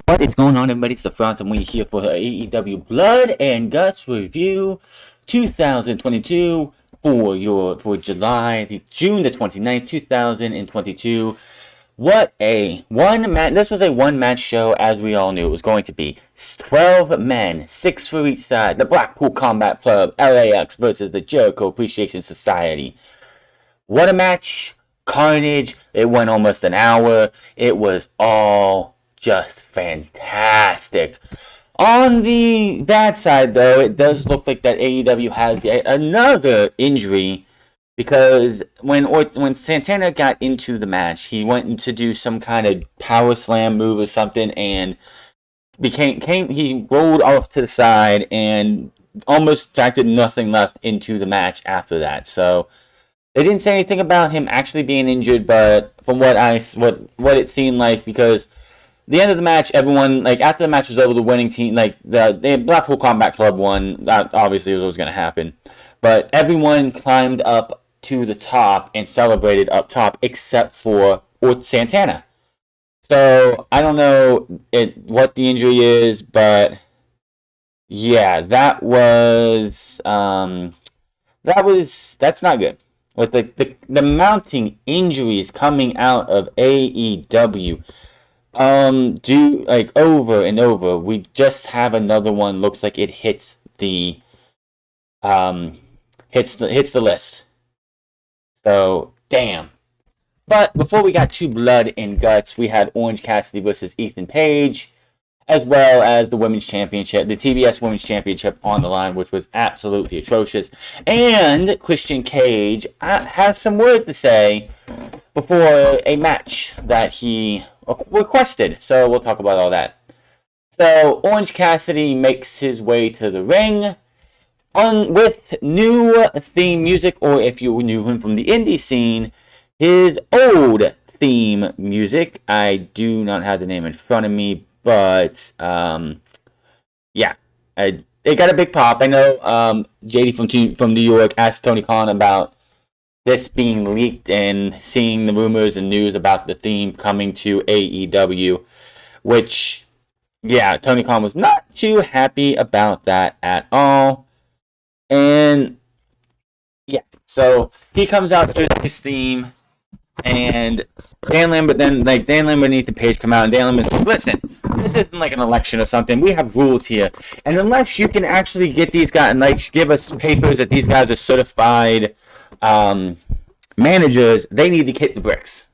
What is going on, everybody? It's the Franz, and we're here for the AEW Blood and Guts review 2022 for June the 29th, 2022. What a one match! This was a one-match show, as we all knew it was going to be. 12 men, 6 for each side. The Blackpool Combat Club, LAX versus the Jericho Appreciation Society. What a match! Carnage. It went almost an hour. It was all just fantastic. On the bad side, though, it does look like that AEW has another injury, because when Santana got into the match, he went in to do some kind of power slam move or something, and he rolled off to the side and almost factored nothing left into the match after that. So they didn't say anything about him actually being injured, but from what it seemed like, because the end of the match, everyone, like, after the match was over, the winning team, like, the Blackpool Combat Club won. That obviously was what was going to happen. But everyone climbed up to the top and celebrated up top, except for Santana. So, I don't know what the injury is, but yeah, that's not good. With the mounting injuries coming out of AEW, do like over and over. We just have another one. Looks like it hits the list. So damn. But before we got to Blood and Guts, we had Orange Cassidy versus Ethan Page, as well as the Women's Championship, the TBS Women's Championship on the line, which was absolutely atrocious. And Christian Cage has some words to say before a match that he requested. So we'll talk about all that. So Orange Cassidy makes his way to the ring with new theme music, or if you knew him from the indie scene, his old theme music. I do not have the name in front of me, but yeah, it got a big pop. I know JD from New York asked Tony Khan about this being leaked and seeing the rumors and news about the theme coming to AEW, which, yeah, Tony Khan was not too happy about that at all. And yeah, so he comes out to his theme, and Dan Lambert and Ethan Page come out, and Dan Lambert's like, listen, this isn't like an election or something. We have rules here, and unless you can actually get these guys and like give us papers that these guys are certified managers, they need to hit the bricks.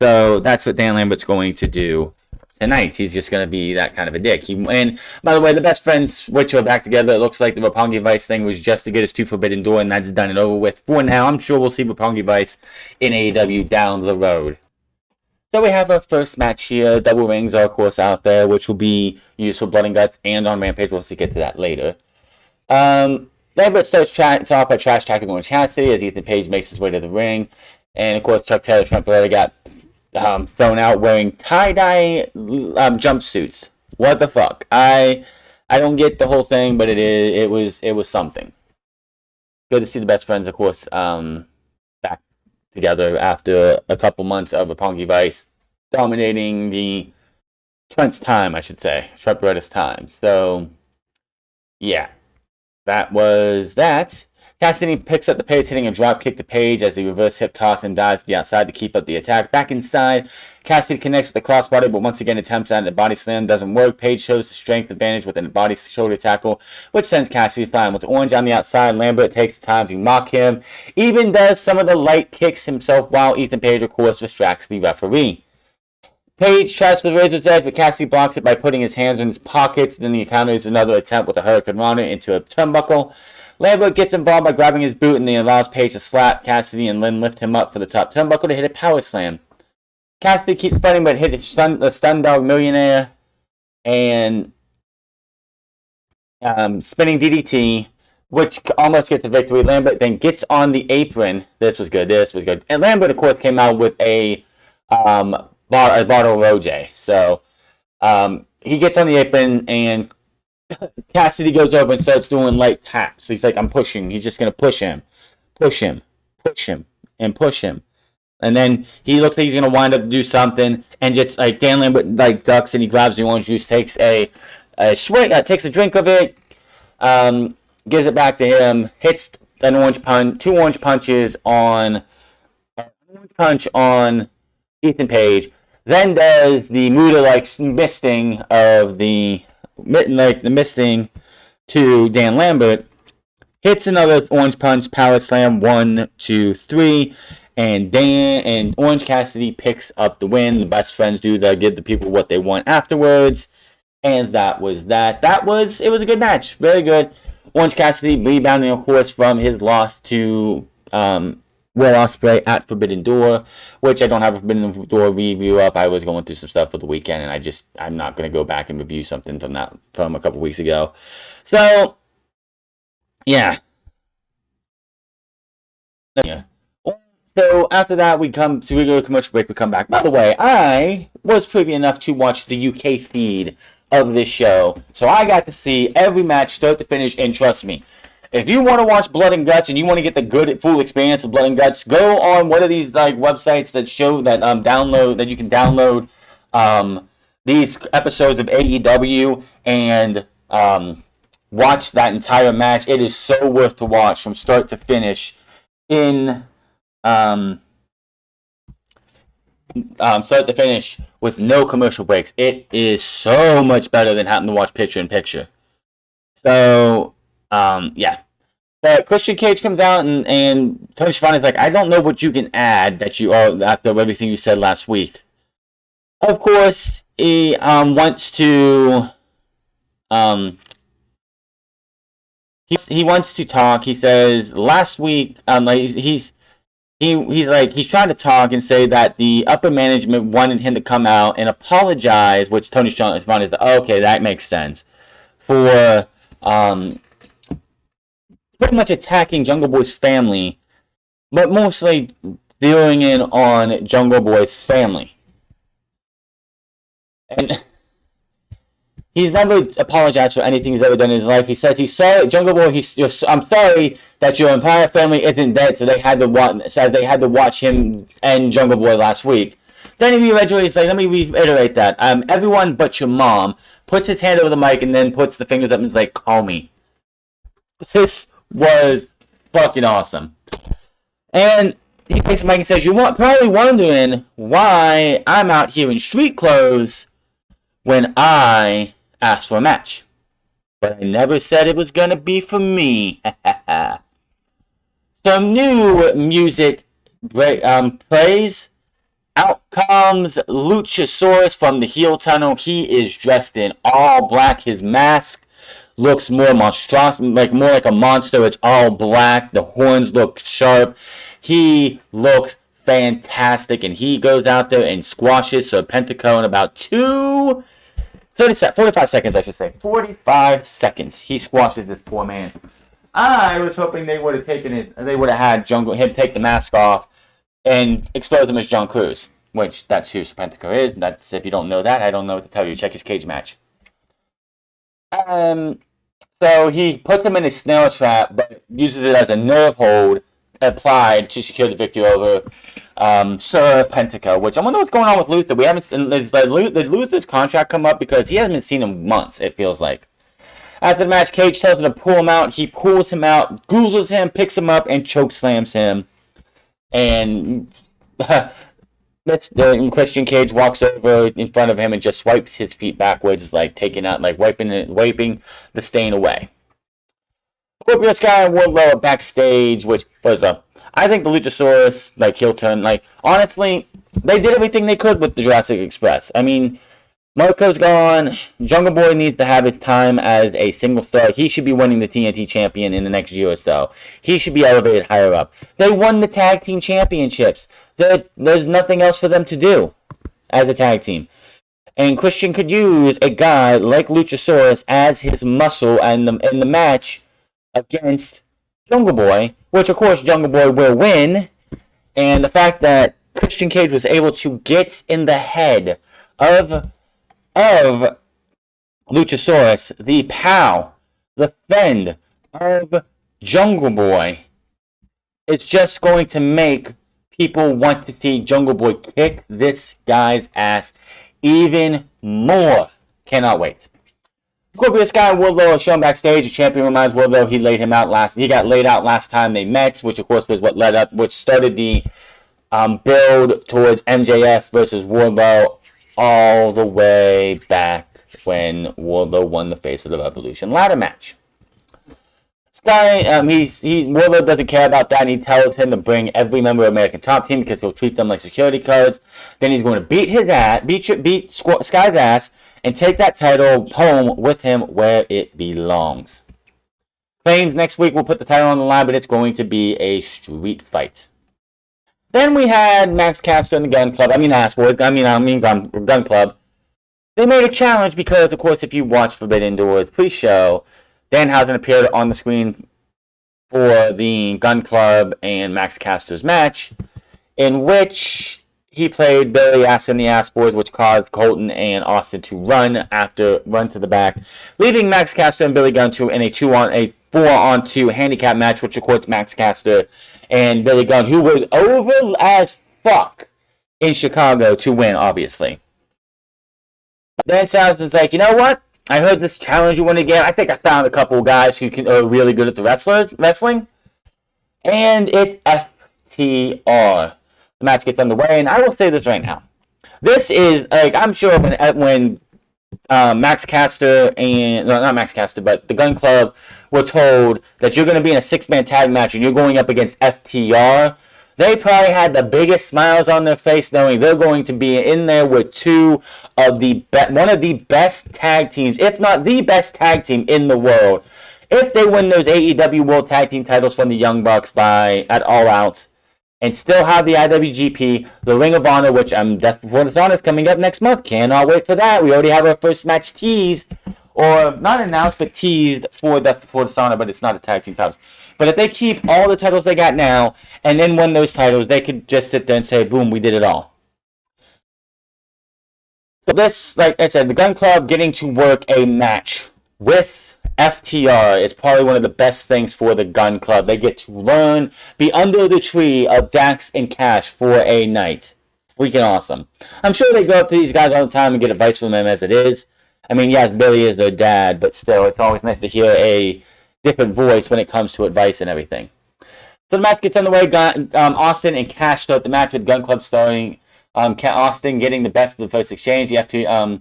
So that's what Dan Lambert's going to do tonight. He's just going to be that kind of a dick. And by the way, the best friends switch are back together. It looks like the Roppongi Vice thing was just to get us to Forbidden Door, and that's done and over with for now. I'm sure we'll see Roppongi Vice in AEW down the road. So we have our first match here. Double rings are, of course, out there, which will be used for Blood and Guts and on Rampage. We'll get to that later. Lambert starts off by trash talking Orange Cassidy as Ethan Page makes his way to the ring. And, of course, Chuck Taylor and Trent Beretta got thrown out wearing tie-dye jumpsuits. What the fuck? I don't get the whole thing, but it was something. Good to see the best friends, of course, back together after a couple months of Roppongi Vice dominating the Trent's time, I should say. Trent Beretta's time. So, yeah. That was that. Cassidy picks up the Page, hitting a drop kick to Page as he reverse hip toss and dives to the outside to keep up the attack. Back inside, Cassidy connects with the crossbody, but once again attempts at a body slam. Doesn't work. Page shows the strength advantage with a body shoulder tackle, which sends Cassidy flying. With Orange on the outside, Lambert takes the time to mock him. Even does some of the light kicks himself, while Ethan Page, of course, distracts the referee. Page tries for the Razor's Edge, but Cassidy blocks it by putting his hands in his pockets. Then he encounters another attempt with a Hurricane Rana into a turnbuckle. Lambert gets involved by grabbing his boot, and then allows Page to slap Cassidy and then lift him up for the top turnbuckle to hit a power slam. Cassidy keeps fighting, but hit a stun dog millionaire and spinning DDT, which almost gets the victory. Lambert then gets on the apron. This was good. And Lambert, of course, came out with a bottle of OJ. So he gets on the apron, and Cassidy goes over and starts doing light taps. He's like, I'm pushing. He's just going to push him, and push him. And then he looks like he's gonna wind up to do something, and just like Dan Lambert like ducks and he grabs the orange juice, takes a swig, takes a drink of it, gives it back to him, hits an orange punch, two orange punches on orange punch on Ethan Page, then does the Muda like misting of the misting to Dan Lambert, hits another orange punch, power slam, 1, 2, 3, and Orange Cassidy picks up the win. The best friends do that, give the people what they want afterwards, and that was that. It was a good match, very good. Orange Cassidy rebounding, of course, from his loss to Will Ospreay at Forbidden Door, which I don't have a Forbidden Door review up. I was going through some stuff for the weekend, and I'm not going to go back and review something from a couple weeks ago. So, yeah. So after that, we go to commercial break. We come back. By the way, I was privy enough to watch the UK feed of this show, so I got to see every match start to finish. And trust me, if you want to watch Blood and Guts and you want to get the good full experience of Blood and Guts, go on one of these like websites that show that you can download these episodes of AEW and watch that entire match. It is so worth to watch from start to finish in start to finish with no commercial breaks. It is so much better than having to watch picture in picture. So yeah. But Christian Cage comes out and Tony Schiavone's like, I don't know what you can add that you are after everything you said last week. Of course, he wants to he wants to talk. He says last week he's trying to talk and say that the upper management wanted him to come out and apologize, which Tony Schiavone is like, okay, that makes sense, for pretty much attacking Jungle Boy's family, but mostly zeroing in on Jungle Boy's family. And he's never apologized for anything he's ever done in his life. He says he's sorry, Jungle Boy. I'm sorry that your entire family isn't dead, so they had to watch him end Jungle Boy last week. Then he reiterates, let me reiterate that. Everyone but your mom puts his hand over the mic and then puts the fingers up and is like, call me. This was fucking awesome. And he takes the mic and says, you're probably wondering why I'm out here in street clothes when I asked for a match. But I never said it was going to be for me. Some new music plays. Out comes Luchasaurus from the heel tunnel. He is dressed in all black. His mask looks more monstrous, more like a monster. It's all black. The horns look sharp. He looks fantastic, and he goes out there and squashes Serpentico in about 45 seconds, I should say. 45 seconds. He squashes this poor man. I was hoping they would have had him take the mask off and expose him as John Cruz, which that's who Serpentico is. That's, if you don't know that, I don't know what to tell you. Check his cage match. So he puts him in a snare trap, but uses it as a nerve hold applied to secure the victory over Serpentico, which I wonder what's going on with Luther. We haven't seen, did Luther's contract come up, because he hasn't been seen in months, it feels like. After the match, Cage tells him to pull him out. He pulls him out, goozles him, picks him up, and choke slams him. And Christian Cage walks over in front of him and just swipes his feet backwards, wiping the stain away. Scorpio Sky and Wardlow are backstage, which was I think the Luchasaurus heel turn. Honestly, they did everything they could with the Jurassic Express. I mean, Marco's gone. Jungle Boy needs to have his time as a single star. He should be winning the TNT champion in the next year or so. He should be elevated higher up. They won the tag team championships. There's nothing else for them to do as a tag team. And Christian could use a guy like Luchasaurus as his muscle in the match against Jungle Boy, which of course Jungle Boy will win. And the fact that Christian Cage was able to get in the head of Luchasaurus, the POW, the friend of Jungle Boy, it's just going to make people want to see Jungle Boy kick this guy's ass even more. Cannot wait. Scorpio Sky and Wardlow are shown backstage. The champion reminds Wardlow he got laid out last time they met, which of course was which started the build towards MJF versus Wardlow all the way back when Wardlow won the Face of the Revolution ladder match. Sky, Wardlow doesn't care about that, and he tells him to bring every member of American Top Team because he'll treat them like security cards. Then he's going to beat Sky's ass, and take that title home with him where it belongs. Claims next week will put the title on the line, but it's going to be a street fight. Then we had Max Caster and the Gun Club. Gun Club. They made a challenge because, of course, if you watch Forbidden Doors pre-show, Danhausen appeared on the screen for the Gun Club and Max Caster's match, in which he played Billy Ass in the Ass Boys, which caused Colton and Austin to run to the back, leaving Max Caster and Billy Gunn in a 4-on-2 handicap match, which of course Max Caster and Billy Gunn, who was over as fuck in Chicago, to win, obviously. Then Southern's like, you know what? I heard this challenge you want to get. I think I found a couple of guys who are really good at the wrestling. And it's FTR. The match gets underway, and I will say this right now. This is, I'm sure when Max Caster and, no, not Max Caster, but the Gun Club were told that you're going to be in a 6-man tag match and you're going up against FTR, they probably had the biggest smiles on their face knowing they're going to be in there with one of the best tag teams, if not the best tag team in the world. If they win those AEW World Tag Team titles from the Young Bucks at All Out, and still have the IWGP, the Ring of Honor, which Death Before Dishonor is coming up next month. Cannot wait for that. We already have our first match teased, or not announced, but teased for Death Before Dishonor, but it's not a tag team title. But if they keep all the titles they got now, and then win those titles, they could just sit there and say, boom, we did it all. So this, like I said, the Gun Club getting to work a match with FTR is probably one of the best things for the Gun Club. They get to be under the tree of Dax and Cash for a night. Freaking awesome. I'm sure they go up to these guys all the time and get advice from them as it is. I mean, yes, Billy is their dad, but still, it's always nice to hear a different voice when it comes to advice and everything. So the match gets underway. Austin and Cash start the match with Gun Club starting. Austin getting the best of the first exchange. You have to.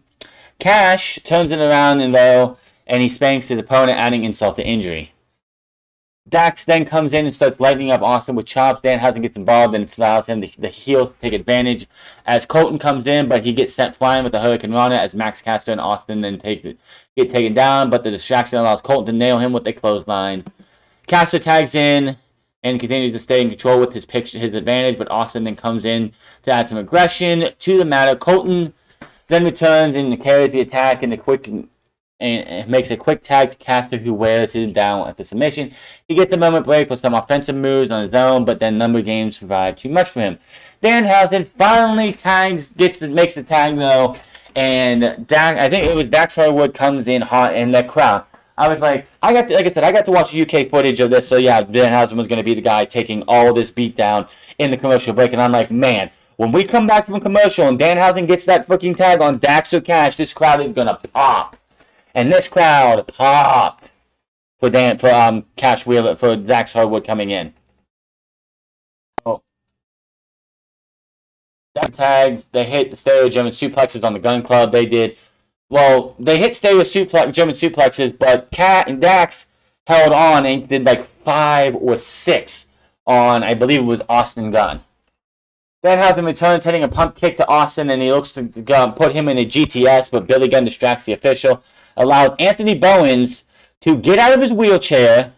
Cash turns it around and he spanks his opponent, adding insult to injury. Dax then comes in and starts lighting up Austin with chops. Danhausen gets involved, and it allows him the heels to take advantage as Colton comes in, but he gets sent flying with the Hurricane Rana as Max Caster and Austin then get taken down, but the distraction allows Colton to nail him with a clothesline. Caster tags in and continues to stay in control with his advantage, but Austin then comes in to add some aggression to the matter. Colton then returns and carries the attack and makes a quick tag to Caster, who wears him down at the submission. He gets a moment break with some offensive moves on his own, but then number games provide too much for him. Danhausen finally makes the tag though, and I think it was Dax Harwood comes in hot in the crowd. I was like, I got to watch UK footage of this, so yeah, Danhausen was going to be the guy taking all this beat down in the commercial break, and I'm like, man, when we come back from commercial and Danhausen gets that fucking tag on Dax or Cash, this crowd is going to pop. And this crowd popped for Cash Wheeler, for Dax Harwood coming in. So that tag, they hit the stereo German suplexes on the Gun Club. They hit stereo German suplexes, but Cat and Dax held on and did like 5 or 6 on, I believe it was Austin Gunn. Danhausen returns, hitting a pump kick to Austin, and he looks to put him in a GTS, but Billy Gunn distracts the official. Allows Anthony Bowens to get out of his wheelchair,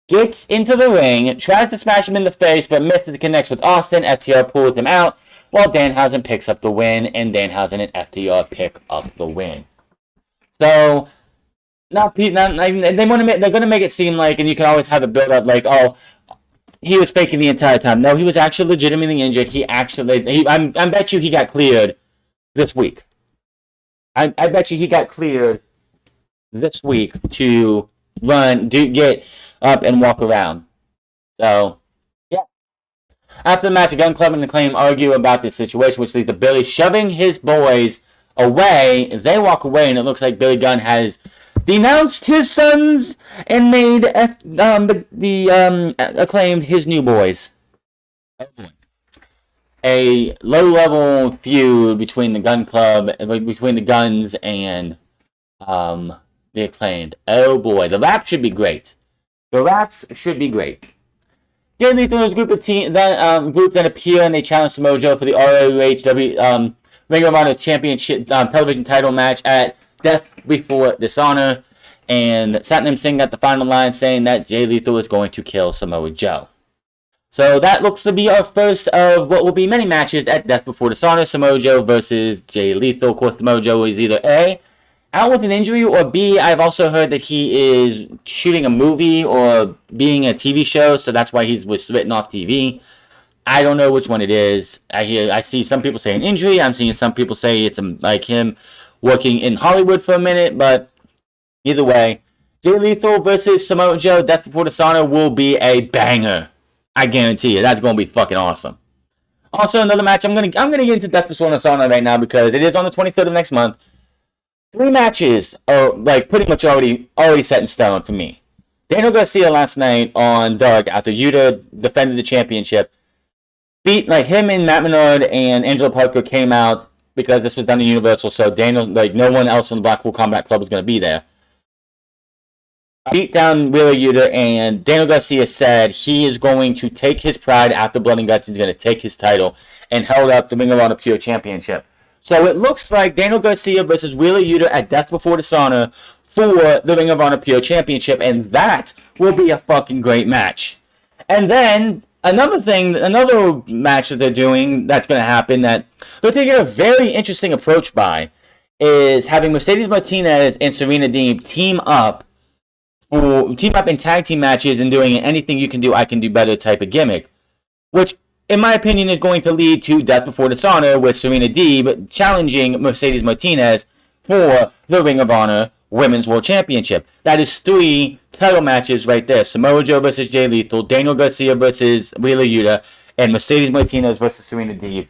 gets into the ring, tries to smash him in the face, but misses to connect with Austin. FTR pulls him out, while Danhausen picks up the win, and Danhausen and FTR pick up the win. So, they're going to make it seem like, and you can always have a build up like, oh, he was faking the entire time. No, he was actually legitimately injured. I bet you he got cleared this week. I bet you he got cleared this week to get up and walk around. So, yeah. After the match, the Gun Club and Acclaim argue about this situation, which leads to Billy shoving his boys away. They walk away, and it looks like Billy Gunn has denounced his sons and made Acclaimed his new boys. A low-level feud between the Gun Club, between the Guns and the Acclaimed. Oh boy, the rap should be great. The raps should be great. Jay Lethal's group of group then appear and they challenge Samoa Joe for the ROH Ring of Honor Championship television title match at Death Before Dishonor. And Satnam Singh got the final line saying that Jay Lethal is going to kill Samoa Joe. So that looks to be our first of what will be many matches at Death Before Dishonor. Samoa Joe versus Jay Lethal. Of course, Samoa Joe is either A, out with an injury, or B, I've also heard that he is shooting a movie or being a TV show, so that's why he was written off TV. I don't know which one it is. I see some people say an injury. I'm seeing some people say it's like him working in Hollywood for a minute, but either way, Jay Lethal versus Samoa Joe, Death Before Dishonor will be a banger. I guarantee you, that's going to be fucking awesome. Also, another match, I'm gonna get into Death Before Dishonor right now because it is on the 23rd of next month. 3 matches are like pretty much already set in stone for me. Daniel Garcia last night on Dark after Yuta defended the championship. Beat like him and Matt Menard and Angelo Parker came out because this was done in Universal, so Daniel, like no one else in the Blackpool Combat Club was going to be there. Beat down Wheeler Yuta, and Daniel Garcia said he is going to take his pride after Blood and Guts. He's going to take his title and held up the Ring of Honor Pure Championship. So it looks like Daniel Garcia versus Wheeler Yuta at Death Before Dishonor for the Ring of Honor Pure Championship, and that will be a fucking great match. And then another match that they're doing that's going to happen that they're taking a very interesting approach by is having Mercedes Martinez and Serena Deeb team up in tag team matches and doing anything you can do, I can do better type of gimmick, which in my opinion is going to lead to Death Before Dishonor with Serena Deeb challenging Mercedes Martinez for the Ring of Honor Women's World Championship. That is 3 title matches right there. Samoa Joe versus Jay Lethal, Daniel Garcia versus Wheeler Yuta, and Mercedes Martinez versus Serena Deeb.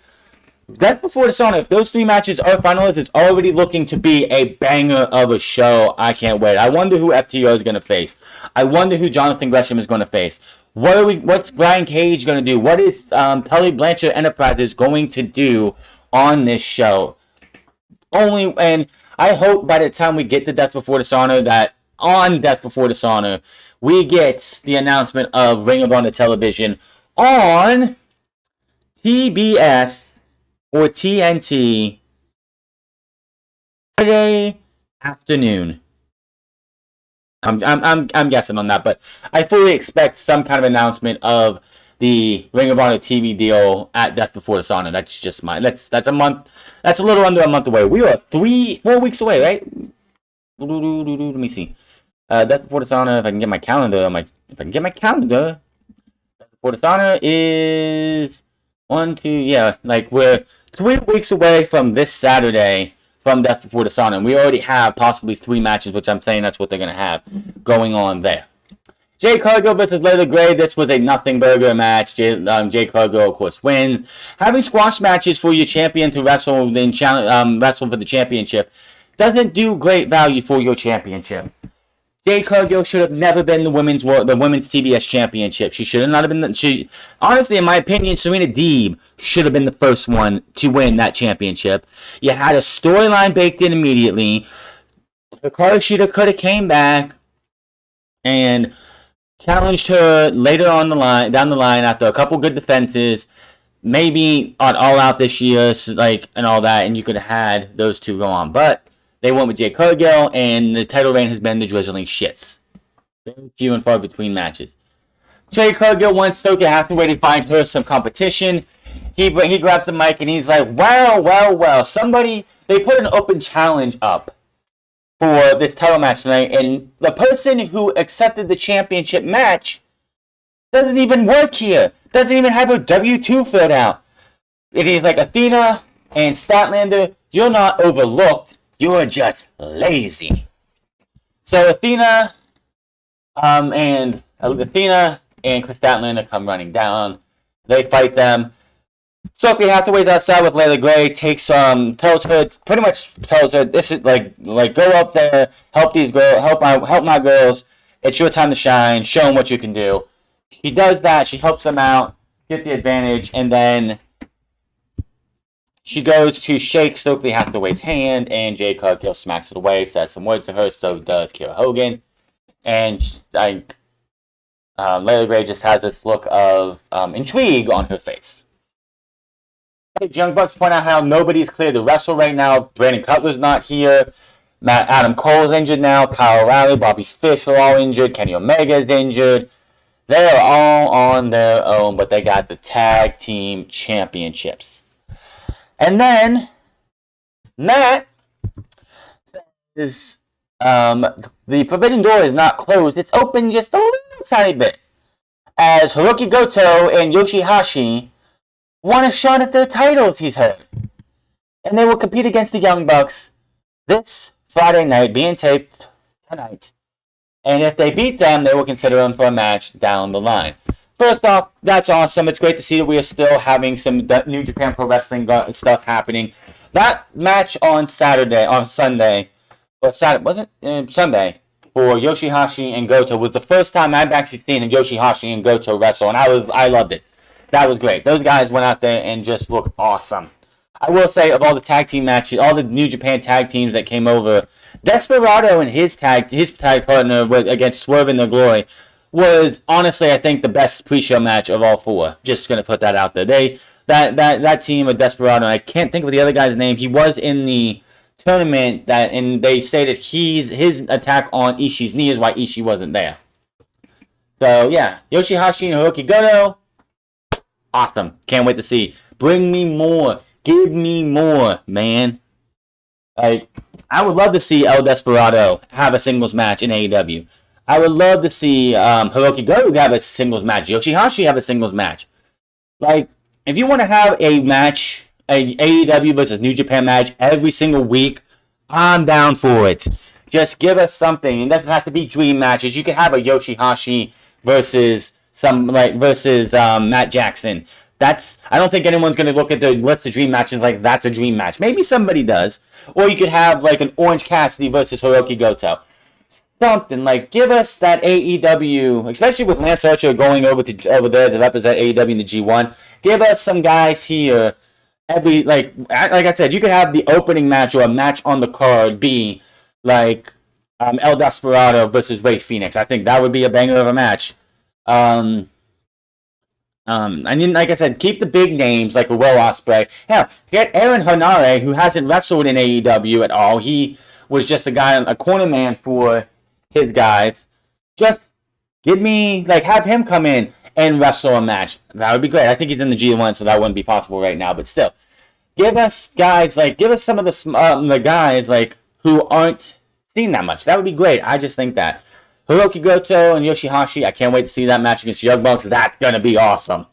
Death Before Dishonor, if those 3 matches are finalized, it's already looking to be a banger of a show. I can't wait. I wonder who FTR is going to face. I wonder who Jonathan Gresham is going to face. What's Brian Cage going to do? What is Tully Blanchard Enterprises going to do on this show? And I hope by the time we get to Death Before Dishonor that on Death Before Dishonor we get the announcement of Ring of Honor Television on TBS or TNT Friday afternoon. I'm guessing on that, but I fully expect some kind of announcement of the Ring of Honor TV deal at Death Before Dishonor. That's just that's a month. That's a little under a month away. We are 4 weeks away, right? Let me see. Death Before Dishonor. If I can get my calendar, Death Before Dishonor is 1, 2. Yeah, like we're 3 weeks away from this Saturday from Death Before Dishonor. And we already have possibly 3 matches, which I'm saying that's what they're going to have going on there. Jay Cargill versus Layla Gray. This was a nothing burger match. Jay Cargill, of course, wins. Having squash matches for your champion to wrestle for the championship doesn't do great value for your championship. Jay Cargill should have never been the women's TBS championship. She should have not have been. Honestly, in my opinion, Serena Deeb should have been the first one to win that championship. You had a storyline baked in immediately. Hikaru Shida could have came back and challenged her later down the line after a couple good defenses, maybe on All Out this year, and all that, and you could have had those 2 go on. But they went with Jay Cargill, and the title reign has been the drizzling shits. Very few and far between matches. Jay Cargill wants Stoker Hathaway to find her some competition. He grabs the mic and he's like, well, somebody, they put an open challenge up for this title match tonight, and the person who accepted the championship match doesn't even work here. Doesn't even have her W-2 filled out. It is like, Athena and Statlander, you're not overlooked. You're just lazy. So Athena and Chris Statlander come running down. They fight them. Stokely Hathaway's outside with Layla Gray. Pretty much tells her, this is like go up there, help these girls, help my girls. It's your time to shine. Show them what you can do. She does that. She helps them out, get the advantage, and then she goes to shake Stokely Hathaway's hand, and Jade Cargill smacks it away, says some words to her. So does Kiera Hogan, and Layla Gray just has this look of intrigue on her face. Young Bucks point out how nobody's clear to wrestle right now. Brandon Cutler's not here. Adam Cole's injured now. Kyle O'Reilly, Bobby Fish are all injured. Kenny Omega's injured. They're all on their own, but they got the tag team championships. And then Matt says the Forbidden Door is not closed. It's open just a little tiny bit. As Hiroki Goto and Yoshihashi want a shot at their titles, he's heard. And they will compete against the Young Bucks this Friday night, being taped tonight. And if they beat them, they will consider them for a match down the line. First off, that's awesome. It's great to see that we are still having some New Japan Pro Wrestling stuff happening. That match on Sunday, for Yoshihashi and Goto was the first time I've actually seen Yoshihashi and Goto wrestle, and I loved it. That was great. Those guys went out there and just looked awesome. I will say, of all the tag team matches, all the New Japan tag teams that came over, Desperado and his tag partner against Swerve in the Glory was honestly, I think, the best pre-show match of all four. Just gonna put that out there. That team of Desperado, I can't think of the other guy's name. He was in the tournament and they stated his attack on Ishii's knee is why Ishii wasn't there. So yeah, Yoshihashi and Hiroki Goto. Awesome. Can't wait to see. Bring me more. Give me more, man. I would love to see El Desperado have a singles match in AEW. I would love to see Hiroki Goto have a singles match. Yoshihashi have a singles match. Like, if you want to have a match, a AEW versus New Japan match every single week, I'm down for it. Just give us something. It doesn't have to be dream matches. You can have a Yoshihashi versus Matt Jackson. I don't think anyone's going to look at what's the dream match and like that's a dream match. Maybe somebody does. Or you could have like an Orange Cassidy versus Hiroki Goto. Something like, give us that AEW, especially with Lance Archer going over there to represent AEW in the G1. Give us some guys here. Like I said, you could have the opening match or a match on the card be like El Desperado versus Rey Fenix. I think that would be a banger of a match. I mean, like I said, keep the big names like a Will Ospreay. Hell, get Aaron Henare, who hasn't wrestled in AEW at all. He was just a corner man for his guys. Just have him come in and wrestle a match. That would be great. I think he's in the G1, so that wouldn't be possible right now. But still, give us some of the guys who aren't seen that much. That would be great. I just think that. Hiroki Goto and Yoshihashi, I can't wait to see that match against the Young Bucks. That's going to be awesome.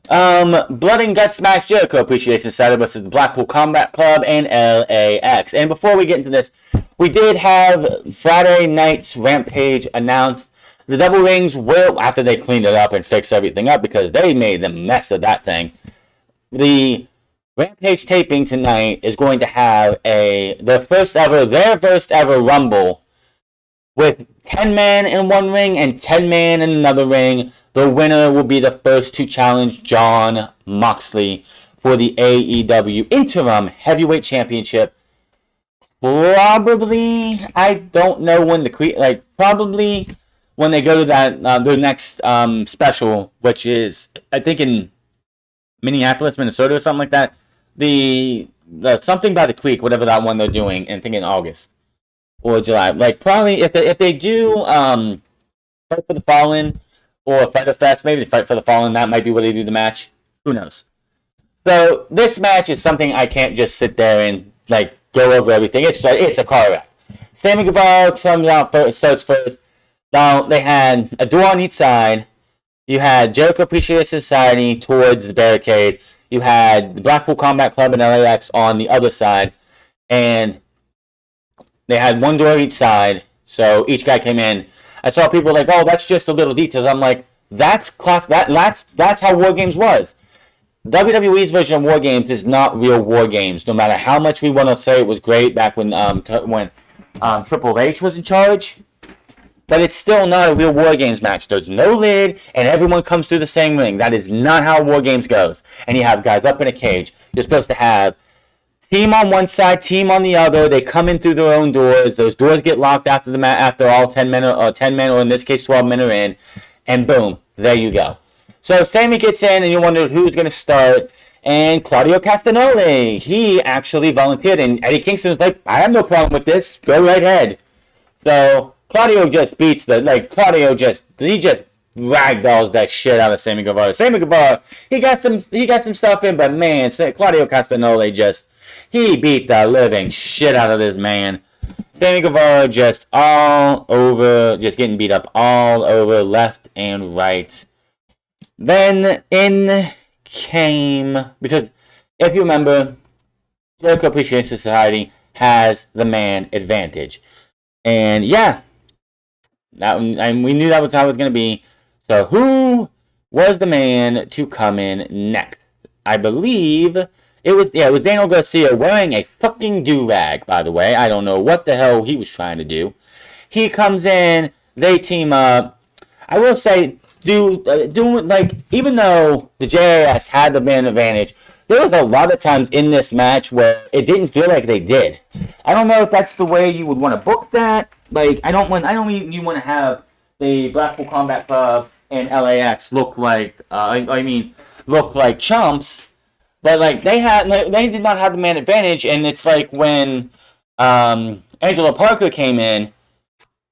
Blood and Guts match, Jericho Appreciation Society versus the Blackpool Combat Club and LAX. And before we get into this, we did have Friday night's Rampage announced. The Double Rings will, after they cleaned it up and fixed everything up, because they made the mess of that thing, the Rampage taping tonight is going to have their first ever Rumble with 10 men in one ring and 10 men in another ring. The winner will be the first to challenge Jon Moxley for the AEW Interim Heavyweight Championship. Probably, I don't know when probably when they go to that their next special, which is I think in Minneapolis, Minnesota, or something like that. The something by the creek, whatever that one they're doing, and I think in August or July. Probably if they do Fight for the Fallen or Fighter Fest, maybe Fight for the Fallen, that might be where they do the match. Who knows? So this match is something I can't just sit there and go over everything. It's a car wreck. Sammy Guevara starts first. Now they had a door on each side. You had Jericho Appreciation Society towards the barricade. You had the Blackpool Combat Club and LAX on the other side, and they had one door each side, so each guy came in. I saw people oh, that's just a little detail. I'm like, That's class. That's how War Games was. WWE's version of War Games is not real War Games. No matter how much we want to say it was great back when Triple H was in charge, but it's still not a real War Games match. There's no lid, and everyone comes through the same ring. That is not how War Games goes. And you have guys up in a cage. You're supposed to have team on one side, team on the other. They come in through their own doors. Those doors get locked after after all 10 men, or in this case 12 men are in, and boom, there you go. So Sammy gets in, and you wonder who's going to start. And Claudio Castagnoli, he actually volunteered, and Eddie Kingston was like, I have no problem with this. Go right ahead. So Claudio just beats he just ragdolls that shit out of Sammy Guevara. Sammy Guevara, he got some stuff in, but man, Claudio Castagnoli he beat the living shit out of this man. Sammy Guevara just all over, just getting beat up all over, left and right. Then in came, because if you remember, Jericho Appreciation Society has the man advantage. And yeah, we knew that was how it was going to be. So who was the man to come in next? I believe it was Daniel Garcia wearing a fucking do-rag, by the way. I don't know what the hell he was trying to do. He comes in, they team up. I will say, even though the JAS had the man advantage, there was a lot of times in this match where it didn't feel like they did. I don't know if that's the way you would want to book that. Like, I don't want you want to have the Blackpool Combat Club and LAX look like chumps, but like they did not have the man advantage, and it's like when Angelo Parker came in,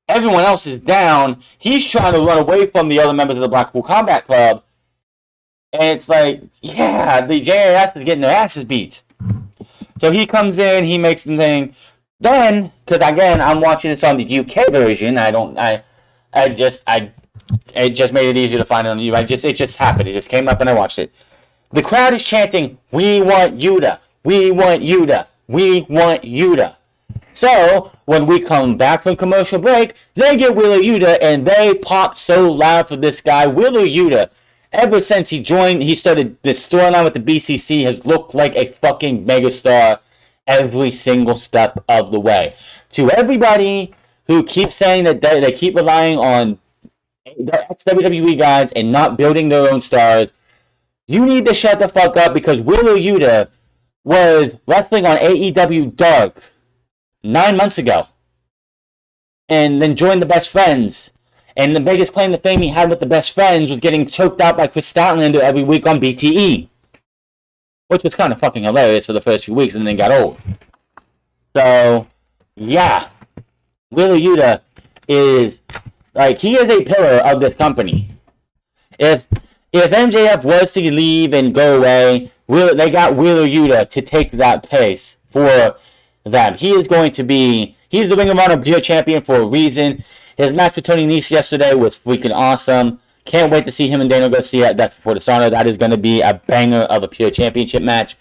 everyone else is down. He's trying to run away from the other members of the Blackpool Combat Club, and it's like, yeah, the JAS is getting their asses beat. So he comes in, he makes the thing. Then, because again, I'm watching this on the UK version. It just made it easier to find it on the YouTube. It just happened. It just came up and I watched it. The crowd is chanting, "We want Yuta! We want Yuta! We want Yuta!" So, when we come back from commercial break, they get Wheeler Yuta, and they pop so loud for this guy. Wheeler Yuta, ever since he joined, he started this storyline with the BCC, has looked like a fucking megastar every single step of the way. To everybody who keeps saying that they keep relying on the ex-WWE guys and not building their own stars, you need to shut the fuck up, because Wheeler Yuta was wrestling on AEW Dark 9 months ago, and then joined the Best Friends. And the biggest claim to fame he had with the Best Friends was getting choked out by Chris Statlander every week on BTE, which was kind of fucking hilarious for the first few weeks, and then got old. So, yeah, Wheeler Yuta is he is a pillar of this company. If MJF was to leave and go away, they got Wheeler Yuta to take that place for them. He's the Ring of Honor Pure Champion for a reason. His match with Tony Nese yesterday was freaking awesome. Can't wait to see him and Daniel Garcia at Death Before Dishonor. That is going to be a banger of a Pure Championship match,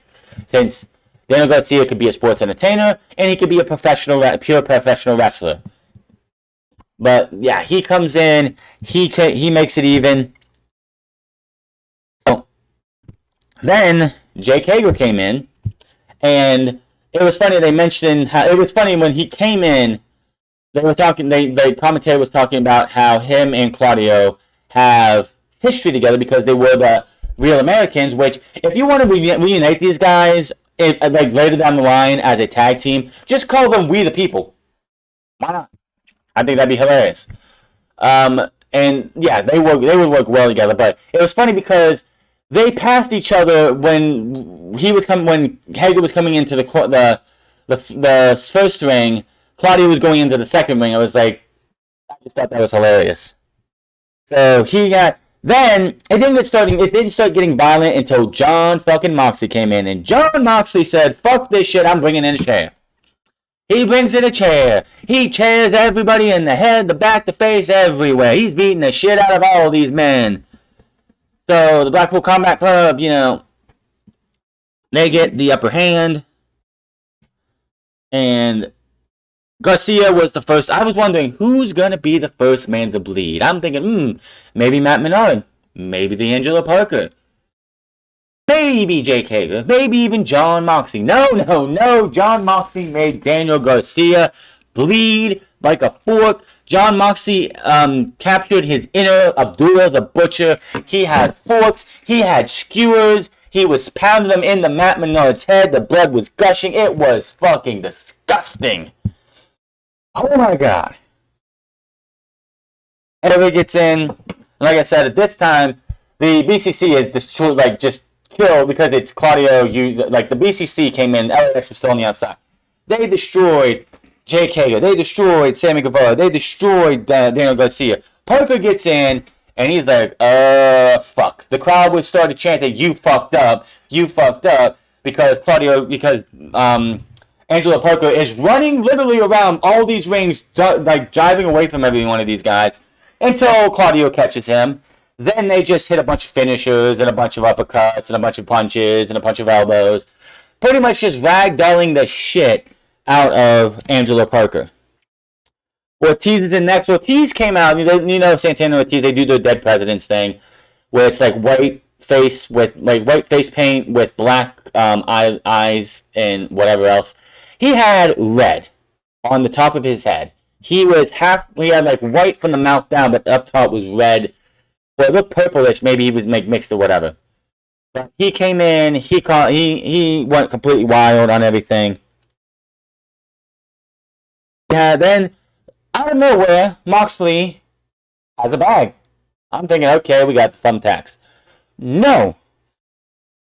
since Daniel Garcia could be a sports entertainer and he could be a pure professional wrestler. But yeah, he comes in, he makes it even. So then Jake Hager came in, and it was funny. They mentioned how it was funny when he came in. They were talking. The commentator was talking about how him and Claudio have history together because they were the Real Americans. Which, if you want to reunite these guys, later down the line as a tag team, just call them We the People. Why not? I think that'd be hilarious. And yeah, they would work well together. But it was funny because they passed each other when Hager was coming into the first ring. Claudio was going into the second ring. I was like, I just thought that was hilarious. So then it didn't start getting violent until John fucking Moxley came in, and John Moxley said, "Fuck this shit, I'm bringing in a chair." He brings in a chair. He chairs everybody in the head, the back, the face, everywhere. He's beating the shit out of all these men. So the Blackpool Combat Club, they get the upper hand, and Garcia was the first. I was wondering who's gonna be the first man to bleed. I'm thinking, maybe Matt Menard, maybe the Angelo Parker, maybe JK, maybe even John Moxley. No, no, no. John Moxley made Daniel Garcia bleed like a fork. John Moxley captured his inner Abdullah the Butcher. He had forks. He had skewers. He was pounding them into Matt Menard's head. The blood was gushing. It was fucking disgusting. Oh my god. Ever gets in. Like I said, at this time, the BCC is just killed because it's Claudio. The BCC came in. LAX was still on the outside. They destroyed Jake Hager. They destroyed Sammy Guevara. They destroyed Daniel Garcia. Parker gets in, and he's like, fuck. The crowd would start chanting, "You fucked up. You fucked up," because Angelo Parker is running literally around all these rings, driving away from every one of these guys until Claudio catches him. Then they just hit a bunch of finishers and a bunch of uppercuts and a bunch of punches and a bunch of elbows. Pretty much just ragdolling the shit out of Angelo Parker. Ortiz is in next. Ortiz came out, Santana and Ortiz, they do the dead presidents thing, where it's like white face paint with black eyes and whatever else. He had red on the top of his head. He had like white from the mouth down, but up top was red. Well, it looked purplish. Maybe he was mixed or whatever. But he came in. He went completely wild on everything. Yeah. Then out of nowhere, Moxley has a bag. I'm thinking, okay, we got the thumbtacks. No,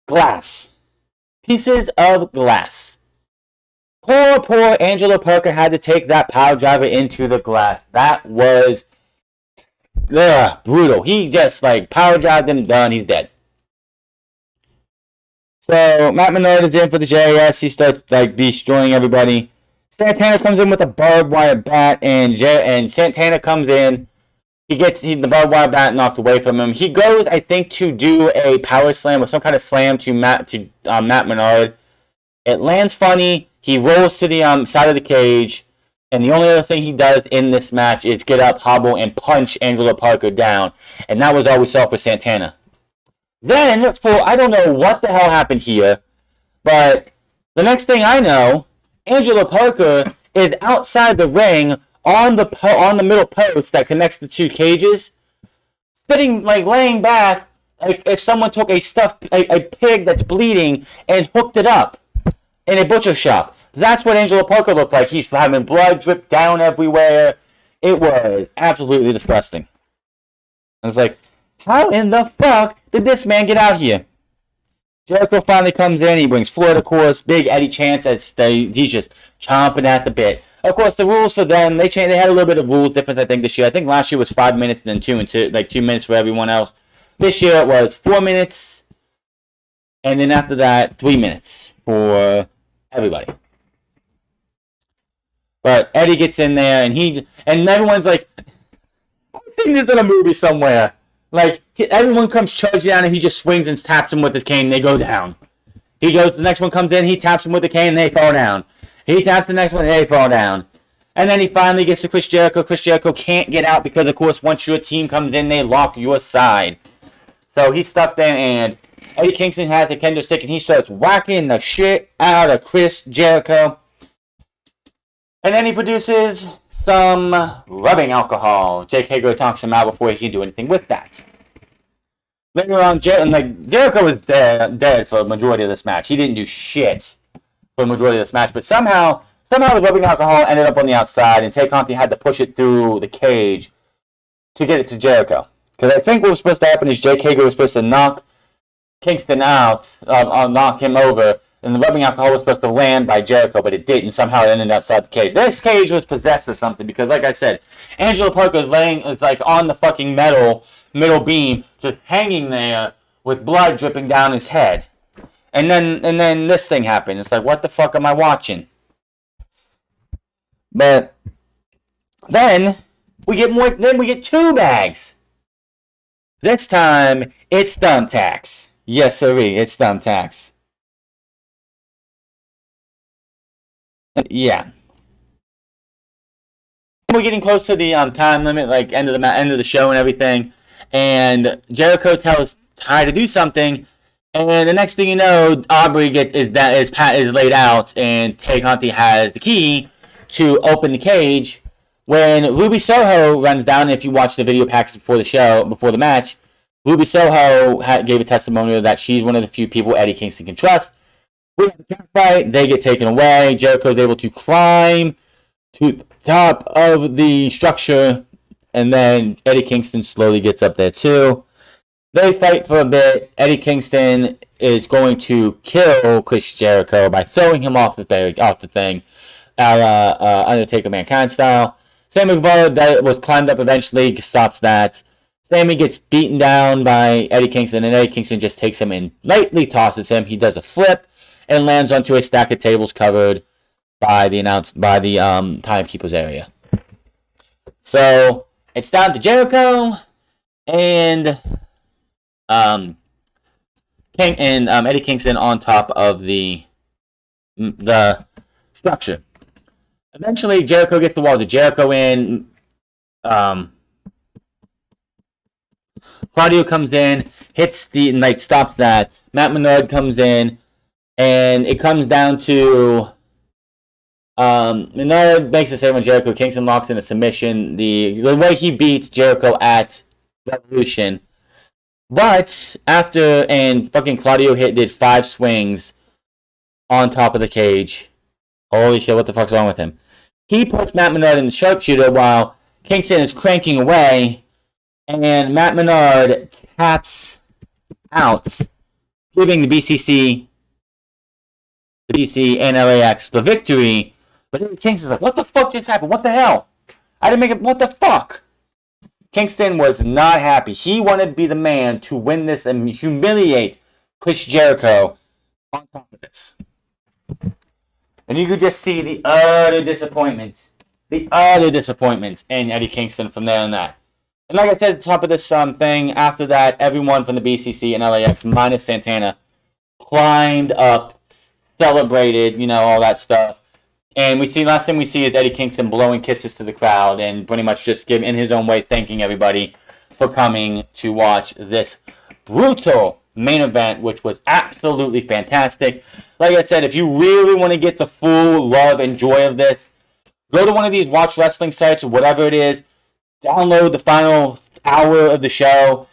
glass, pieces of glass. Poor Angelo Parker had to take that power driver into the glass. That was brutal. He just power drived him, done. He's dead. So Matt Menard is in for the JAS. He starts destroying everybody. Santana comes in with a barbed wire bat, and Santana comes in. He gets the barbed wire bat knocked away from him. He goes, I think, to do a power slam or some kind of slam to Matt Menard. It lands funny. He rolls to the side of the cage, and the only other thing he does in this match is get up, hobble, and punch Angelo Parker down. And that was all we saw for Santana. Then, I don't know what the hell happened here, but the next thing I know, Angelo Parker is outside the ring on the middle post that connects the two cages, sitting laying back like if someone took a pig that's bleeding and hooked it up in a butcher shop. That's what Angelo Parker looked like. He's having blood drip down everywhere. It was absolutely disgusting. I was like, how in the fuck did this man get out here? Jericho finally comes in. He brings Florida Course. Big Eddie Chance. He's just chomping at the bit. Of course, the rules for them, they changed. They had a little bit of rules difference, I think, this year. I think last year was 5 minutes and then 2 minutes for everyone else. This year it was 4 minutes, and then after that, 3 minutes for everybody. But Eddie gets in there, and everyone's like, I've seen this in a movie somewhere. Everyone comes charging down, and he just swings and taps him with his cane, and they go down. The next one comes in, he taps him with the cane, and they fall down. He taps the next one, and they fall down. And then he finally gets to Chris Jericho. Chris Jericho can't get out because, of course, once your team comes in, they lock your side. So he's stuck there, and Eddie Kingston has the kendo stick, and he starts whacking the shit out of Chris Jericho. And then he produces some rubbing alcohol. Jake Hager talks him out before he can do anything with that. Later on, Jericho was dead for the majority of this match. He didn't do shit for the majority of this match, but somehow the rubbing alcohol ended up on the outside, and Tay Conti had to push it through the cage to get it to Jericho. Because I think what was supposed to happen is Jake Hager was supposed to knock Kingston out, knock him over, and the rubbing alcohol was supposed to land by Jericho, but it didn't. Somehow it ended outside the cage. This cage was possessed or something, because like I said, Angelo Parker is on the fucking middle beam, just hanging there with blood dripping down his head. And then this thing happened. It's like, what the fuck am I watching? But then we get more. Then we get 2 bags. This time it's thumbtacks. Yes, sirree, it's thumbtacks. Yeah. We're getting close to the time limit, like end of the show and everything, and Jericho tells Ty to do something, and the next thing you know, Aubrey is laid out, and Tay Conti has the key to open the cage. When Ruby Soho runs down, and if you watch the video package before the match, Ruby Soho gave a testimonial that she's one of the few people Eddie Kingston can trust. We have a cat fight, they get taken away. Jericho is able to climb to the top of the structure, and then Eddie Kingston slowly gets up there too. They fight for a bit. Eddie Kingston is going to kill Chris Jericho by throwing him off the thing, Undertaker Mankind style. Sammy Guevara that was climbed up eventually stops that. Sammy gets beaten down by Eddie Kingston, and Eddie Kingston just takes him and lightly tosses him. He does a flip and lands onto a stack of tables covered by the timekeeper's area. So it's down to Jericho and Eddie Kingston on top of the structure. Eventually, Jericho gets the wall to Jericho in. Claudio comes in, stops that. Matt Menard comes in, and it comes down to Menard makes the save on Jericho. Kingston locks in a submission. The way he beats Jericho at Revolution. But fucking Claudio did 5 swings on top of the cage. Holy shit, what the fuck's wrong with him? He puts Matt Menard in the sharpshooter while Kingston is cranking away, and Matt Menard taps out, giving the BCC and LAX the victory. But then Kingston's like, what the fuck just happened? What the hell? I didn't make it. What the fuck? Kingston was not happy. He wanted to be the man to win this and humiliate Chris Jericho on top of this. And you could just see the utter disappointments in Eddie Kingston from there on that. And like I said at the top of this thing, after that, everyone from the BCC and LAX, minus Santana, climbed up, celebrated, all that stuff. And last thing we see is Eddie Kingston blowing kisses to the crowd and pretty much just in his own way, thanking everybody for coming to watch this brutal main event, which was absolutely fantastic. Like I said, if you really want to get the full love and joy of this, go to one of these watch wrestling sites or whatever it is, download the final hour of the show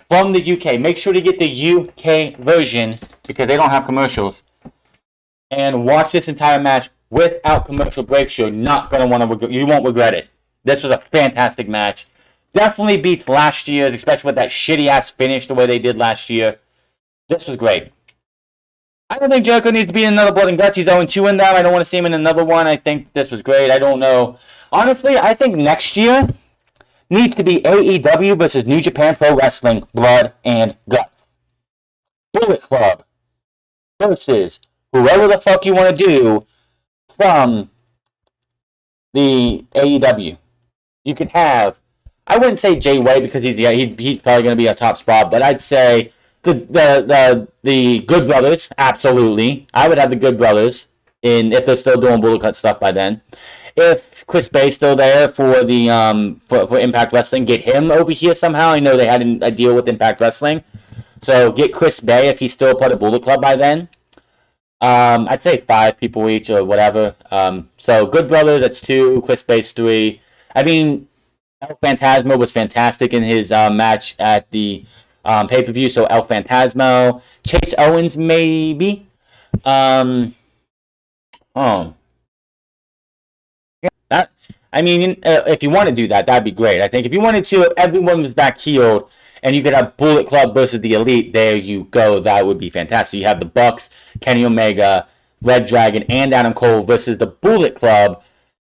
from the UK. Make sure to get the UK version because they don't have commercials. And watch this entire match without commercial breaks. You're not going to want to, you won't regret it. This was a fantastic match. Definitely beats last year's, especially with that shitty ass finish the way they did last year. This was great. I don't think Jericho needs to be in another Blood and Guts. He's 0-2 in that. I don't want to see him in another one. I think this was great. I don't know. Honestly, I think next year needs to be AEW versus New Japan Pro Wrestling Blood and Guts. Bullet Club versus whoever the fuck you want to do from the AEW. You could have, I wouldn't say Jay White because he's probably going to be a top spot, but I'd say the Good Brothers, absolutely. I would have the Good Brothers if they're still doing Bullet Cut stuff by then. If Chris Bay's still there for the for Impact Wrestling, get him over here somehow. I know they had a deal with Impact Wrestling, so get Chris Bay if he's still part of Bullet Club by then. I'd say 5 people each or whatever. So Good Brothers, that's 2. Chris Bay's 3. I mean, El Phantasmo was fantastic in his match at the pay-per-view, so El Phantasmo. Chase Owens, maybe. If you want to do that, that'd be great. I think if you wanted to, if everyone was back healed, and you could have Bullet Club versus the Elite, there you go. That would be fantastic. You have the Bucks, Kenny Omega, Red Dragon, and Adam Cole versus the Bullet Club.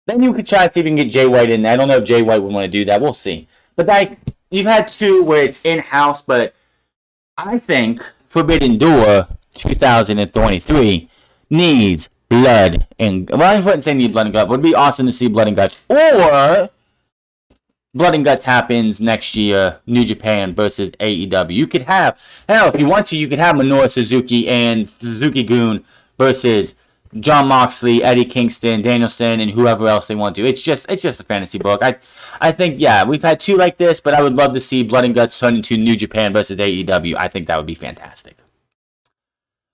Then you could try to see if you can get Jay White in there. I don't know if Jay White would want to do that. We'll see. But you've had 2 where it's in-house, but I think Forbidden Door 2023 needs blood and... Well, I wouldn't say need blood and guts. It would be awesome to see blood and guts. Or... Blood and Guts happens next year, New Japan versus AEW. You could have, hell, if you want to, you could have Minoru Suzuki and Suzuki Gun versus John Moxley, Eddie Kingston, Danielson, and whoever else they want to. It's just a fantasy book. I think, yeah, we've had 2 like this, but I would love to see Blood and Guts turn into New Japan versus AEW. I think that would be fantastic.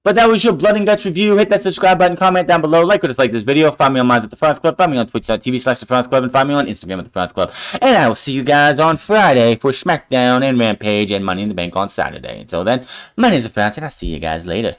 But that was your Blood and Guts review. Hit that subscribe button, comment down below, like or dislike this video. Find me on Minds at the Front Club. Find me on twitch.tv/the Front Club, and find me on Instagram at the Front Club. And I will see you guys on Friday for SmackDown and Rampage and Money in the Bank on Saturday. Until then, my name is the Front, and I'll see you guys later.